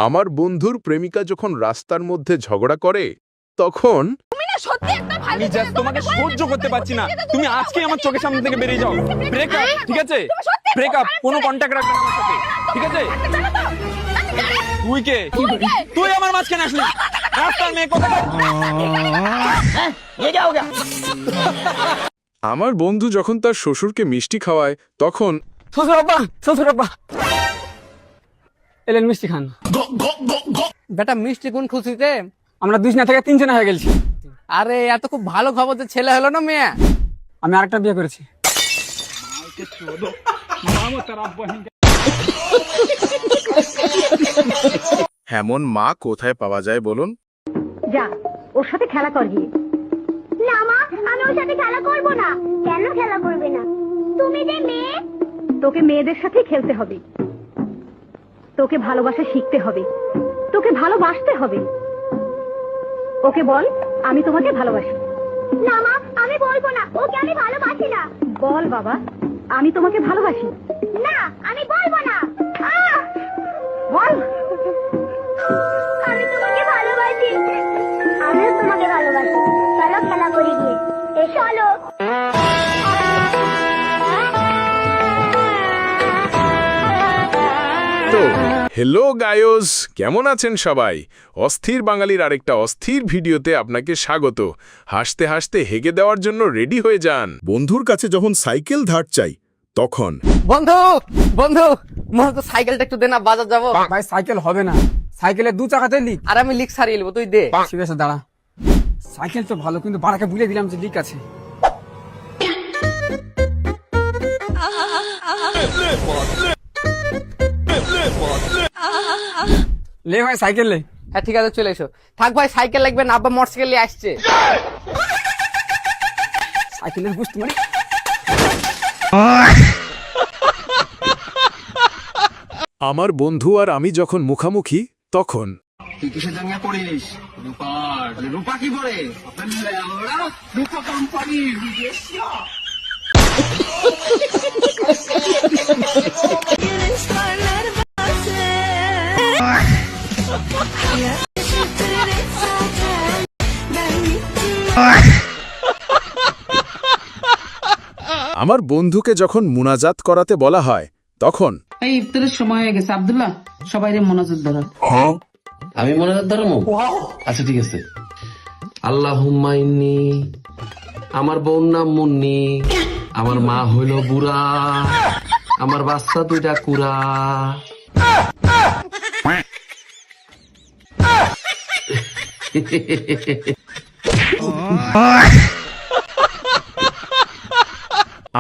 আমার বন্ধুর প্রেমিকা যখন রাস্তার মধ্যে ঝগড়া করে তখন আমি জাস্ট তোমাকে সহ্য করতে পারছি না। তুমি আজকে আমার চোখের সামনে থেকে বেরিয়ে যাও। ব্রেকআপ, ঠিক আছে? ব্রেকআপ, কোনো কন্টাক্ট রাখবে না আমার সাথে, ঠিক আছে? তুই কে? তুই আমার মাঝখানে আসলি। রাস্তার মেয়ে কোথায়? আমার বন্ধু যখন তার শ্বশুরকে মিষ্টি খাওয়ায় তখন শ্বশুর আব্বা এলেন, মিষ্টি খান। বেটা মিষ্টি কোন খুশিতে? আমরা 2 জনা থেকে 3 জনা হয়ে গেছি। আরে এত খুব ভালো খবর, যে ছেলে হলো না মেয়ে? আমি আরেকটা বিয়ে করেছি। এমন মা কোথায় পাওয়া যায় বলুন? যা ওর সাথে খেলা কর গিয়ে। না মা, আমি ওর সাথে খেলা করব না। কেন খেলা করবে না? তুমি যে মেয়ে, তোকে মেয়েদের সাথে খেলতে হবে, তোকে ভালোবাসা শিখতে হবে, তোকে ভালোবাসতে হবে। ওকে বল আমি তোমাকে ভালোবাসি। না মা, আমি বলবো না, ওকে আমি ভালোবাসি না। বল বাবা, আমি তোমাকে ভালোবাসি। না, আমি বলবো না। বল আমি তোমাকে ভালোবাসি। আমিও তোমাকে ভালোবাসি। চলো খেলা করি গিয়ে। চলো। তো হ্যালো গায়স, কেমন আছেন সবাই? অস্থির বাঙালির আরেকটা অস্থির ভিডিওতে আপনাকে স্বাগত। হাসতে হাসতে হেগে দেওয়ার জন্য রেডি হয়ে যান। বন্ধুর কাছে যখন সাইকেল ধার চাই তখন বন্ধু বন্ধু মনে তো সাইকেলটা একটু দে না, বাজার যাবো। ভাই সাইকেল হবে না, সাইকেলের 2 চাকাতে লিক। আর আমি লিক সারিয়ে নেবো, তুই দে। ঠিক আছে দাঁড়া। সাইকেল তো ভালো, কিন্তু বাড়াকে বুঝে দিলাম যে লিক আছে। লে ভাই সাইকেল লে। হ্যাঁ ঠিক আছে, চলে এসো। থাক ভাই, সাইকেল লাগবে না, আব্বা মোটরসাইকেল নিয়ে আসছে। সাইকেলের বুঝতে মানে আমার বন্ধু আর আমি যখন মুখামুখি তখন তুই কিসের জন্য পড়িস? রূপার। রূপা কি পড়ে? রূপা কোম্পানি। আমার বন্ধুকে যখন মুনাজাত করাতে বলা হয় তখন এই ইফতারের সময় হয়ে গেছে, আব্দুল্লাহ সবাই রে মোনাজাত ধরো। আমি মোনাজাত ধরমু? আচ্ছা ঠিক আছে। আল্লাহুম্মা ইন্নী, আমার বোন নাম মুন্নি, আমার মা হইল বুড়া, আমার বাচ্চা 2টা কুড়া।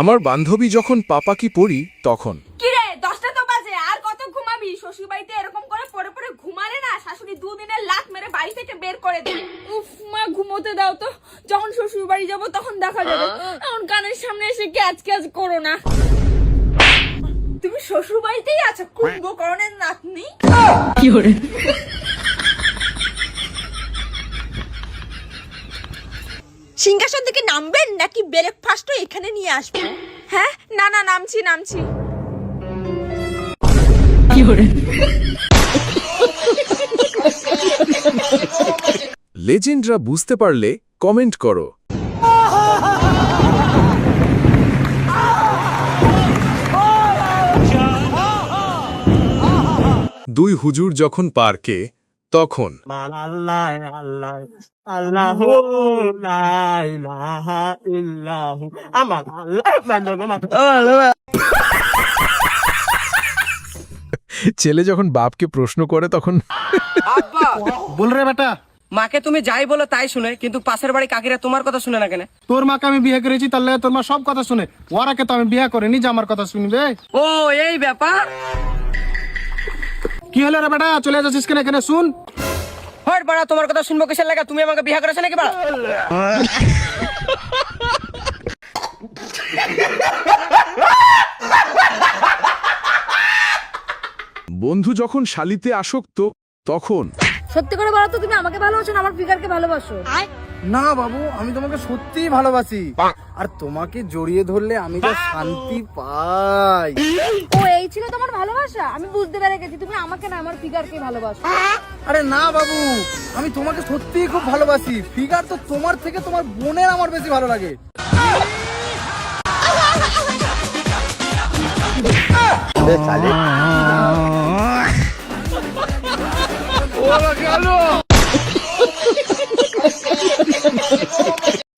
আমার বান্ধবী যখন পাপাকি পড়ি তখন কিরে 10টা তো বাজে, আর কত ঘুমাবি? শ্বশুর বাড়িতে এরকম করে পড়ে পড়ে ঘুমালে না, শাশুড়ি 2 দিনের লাত মেরে বাড়ি থেকে বের করে দেবে। উফ মা, ঘুমোতে দাও তো, যখন শ্বশুর বাড়ি যাবো তখন দেখা যাবে। এখন কানের সামনে এসে ক্যাচ ক্যাচ করো না। তুমি শ্বশুর বাড়িতেই আছো, কুম্ভকর্ণের নাতনি। কি করে? সিংহাসন থেকে নামবেন নাকি ব্রেকফাস্টও এখানে নিয়ে আসবেন? হ্যাঁ, না না, নামছি নামছি। কি করে? লেজেন্ডরা বুঝতে পারলে কমেন্ট করো। দুই হুজুর যখন পার্কে তখন ছেলে যখন বাপকে প্রশ্ন করে তখন আব্বা বল রে বেটা, মাকে তুমি যাই বলো তাই শুনে, কিন্তু পাশের বাড়ি কাকিরা তোমার কথা শুনে না কেন? তোর মাকে আমি বিয়ে করেছি, তাহলে তোর মা সব কথা শুনে। ওরাকে তো আমি বিয়ে করিনি যে আমার কথা শুনবে। ও এই ব্যাপার। কি হলো রে বেটা, চলে যাচ্ছিস কেন? এখানে শুন। হট বাড়া, তোমার কথা শুনবো কিসের লাগা? তুমি আমাকে বিয়ে করেছো নাকি বাড়া? বন্ধু যখন শালিতে আসক্ত তখন সত্যি করে বলো তো, তুমি আমাকে ভালোবাসো না আমার ফিগারকে ভালোবাসো? না বাবু, আমি তোমাকে সত্যিই ভালোবাসি। আর তোমাকে জড়িয়ে ধরলে আমি যা শান্তি পাই। ও এই ছিল তোমার ভালোবাসা? আমি বুঝতে পেরে গেছি তুমি আমাকে না আমার ফিগারকে ভালোবাসো। আরে না বাবু, আমি তোমাকে সত্যিই খুব ভালোবাসি। ফিগার তো তোমার থেকে তোমার বোনের আমার বেশি ভালো লাগে।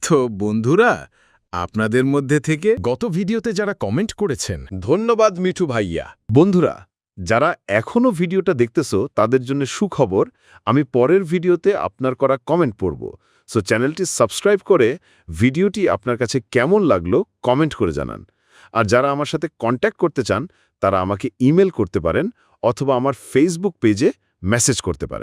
তো বন্ধুরা, আপনাদের মধ্যে থেকে গত ভিডিওতে যারা কমেন্ট করেছেন, ধন্যবাদ মিঠু ভাইয়া। বন্ধুরা, যারা এখনো ভিডিওটা দেখতেছো তাদের জন্য সুখবর, আমি পরের ভিডিওতে আপনার করা কমেন্ট পড়ব। সো চ্যানেলটি সাবস্ক্রাইব করে ভিডিওটি আপনার কাছে কেমন লাগলো কমেন্ট করে জানান। আর যারা আমার সাথে কন্ট্যাক্ট করতে চান তারা আমাকে ইমেল করতে পারেন অথবা আমার ফেসবুক পেজে মেসেজ করতে পারেন।